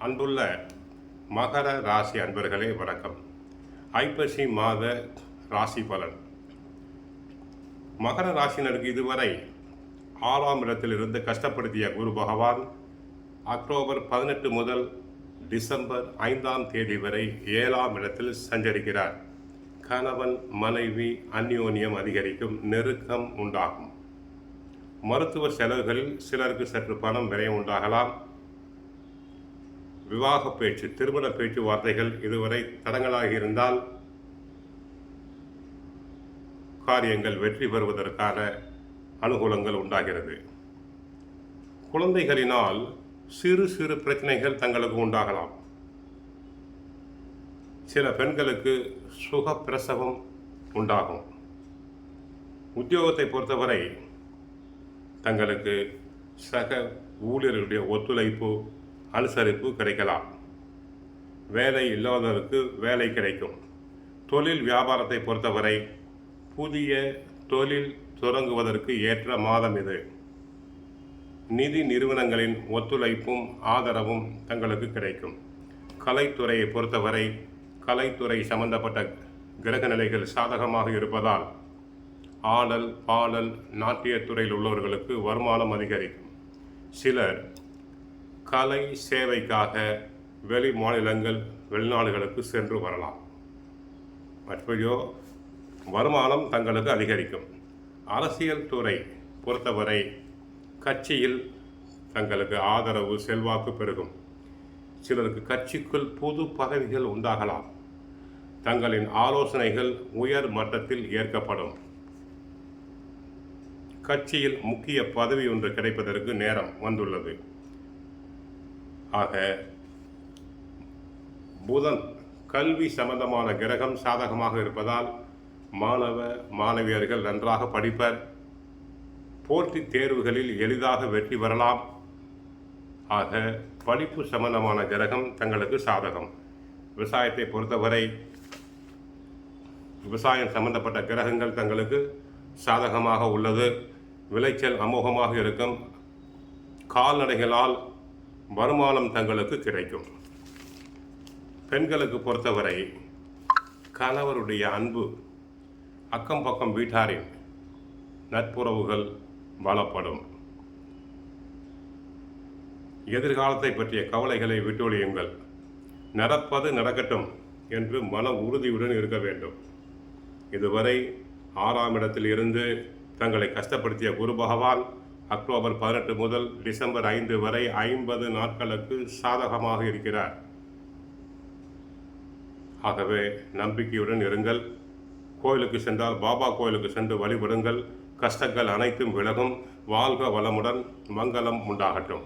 அன்புள்ள மகர ராசி அன்பர்களே வணக்கம். ஐப்பசி மாத ராசி பலன். மகர ராசினருக்கு இதுவரை 6ஆம் இடத்தில் இருந்து கஷ்டப்படுத்திய குரு பகவான் அக்டோபர் 18 முதல் டிசம்பர் 5ஆம் தேதி வரை 7ஆம் இடத்தில் சஞ்சரிக்கிறார். கணவன் மனைவி அந்யோன்யம் அதிகரிக்கும், நெருக்கம் உண்டாகும். மருத்துவ செலவுகளில் சிலருக்கு சற்று பணம் விரயம் உண்டாகலாம். விவாக பேச்சு, திருமண பேச்சுவார்த்தைகள் இதுவரை தடங்களாக இருந்தால் காரியங்கள் வெற்றி பெறுவதற்கான அனுகூலங்கள் உண்டாகிறது. குழந்தைகளினால் சிறு சிறு பிரச்சனைகள் தங்களுக்கு உண்டாகலாம். சில பெண்களுக்கு சுகப்பிரசவம் உண்டாகும். உத்தியோகத்தை பொறுத்தவரை தங்களுக்கு சக ஊழியர்களுடைய ஒத்துழைப்பு, அனுசரிப்பு கிடைக்கலாம். வேலை இல்லாதவருக்கு வேலை கிடைக்கும். தொழில் வியாபாரத்தை பொறுத்தவரை புதிய தொழில் தொடங்குவதற்கு ஏற்ற மாதம் இது. நிதி நிறுவனங்களின் ஒத்துழைப்பும் ஆதரவும் தங்களுக்கு கிடைக்கும். கலைத்துறையை பொறுத்தவரை கலைத்துறை சம்பந்தப்பட்ட கிரக நிலைகள் சாதகமாக இருப்பதால் ஆடல், பாடல், நாட்டியத்துறையில் உள்ளவர்களுக்கு வருமானம் அதிகரிக்கும். சிலர் கலை சேவைக்காக வெளி மாநிலங்கள், வெளிநாடுகளுக்கு சென்று வரலாம். மற்றபடியோ வருமானம் தங்களுக்கு அதிகரிக்கும். அரசியல் துறை பொறுத்தவரை கட்சியில் தங்களுக்கு ஆதரவு, செல்வாக்கு பெருகும். சிலருக்கு கட்சிக்குள் புது பதவிகள் உண்டாகலாம். தங்களின் ஆலோசனைகள் உயர் மட்டத்தில் ஏற்கப்படும். கட்சியில் முக்கிய பதவி ஒன்று கிடைப்பதற்கு நேரம் வந்துள்ளது. ஆக புதன் கல்வி சம்பந்தமான கிரகம் சாதகமாக இருப்பதால் மாணவ மாணவியர்கள் நன்றாக படிப்பர். போட்டித் தேர்வுகளில் எளிதாக வெற்றி பெறலாம். ஆக படிப்பு சம்பந்தமான கிரகம் தங்களுக்கு சாதகம். விவசாயத்தை பொறுத்தவரை விவசாயம் சம்பந்தப்பட்ட கிரகங்கள் தங்களுக்கு சாதகமாக உள்ளது. விளைச்சல் அமோகமாக இருக்கும். கால்நடைகளால் வருமானம் தங்களுக்கு கிடைக்கும். பெண்களுக்கு பொறுத்தவரை கணவருடைய அன்பு, அக்கம் பக்கம் வீட்டாரின் நட்புறவுகள் பலப்படும். எதிர்காலத்தை பற்றிய கவலைகளை விட்டொழியுங்கள். நடப்பது நடக்கட்டும் என்று மன உறுதியுடன் இருக்க வேண்டும். இதுவரை 6ஆம் இடத்தில் இருந்து தங்களை கஷ்டப்படுத்திய குரு பகவான் அக்டோபர் 18 முதல் டிசம்பர் 5 வரை 50 நாட்களுக்கு சாதகமாக இருக்கிறார். ஆகவே நம்பிக்கையுடன் இருங்கள். கோயிலுக்கு சென்றால் பாபா கோயிலுக்கு சென்று வழிபடுங்கள். கஷ்டங்கள் அனைத்தும் விலகும். வாழ்க வளமுடன், மங்களம் உண்டாகட்டும்.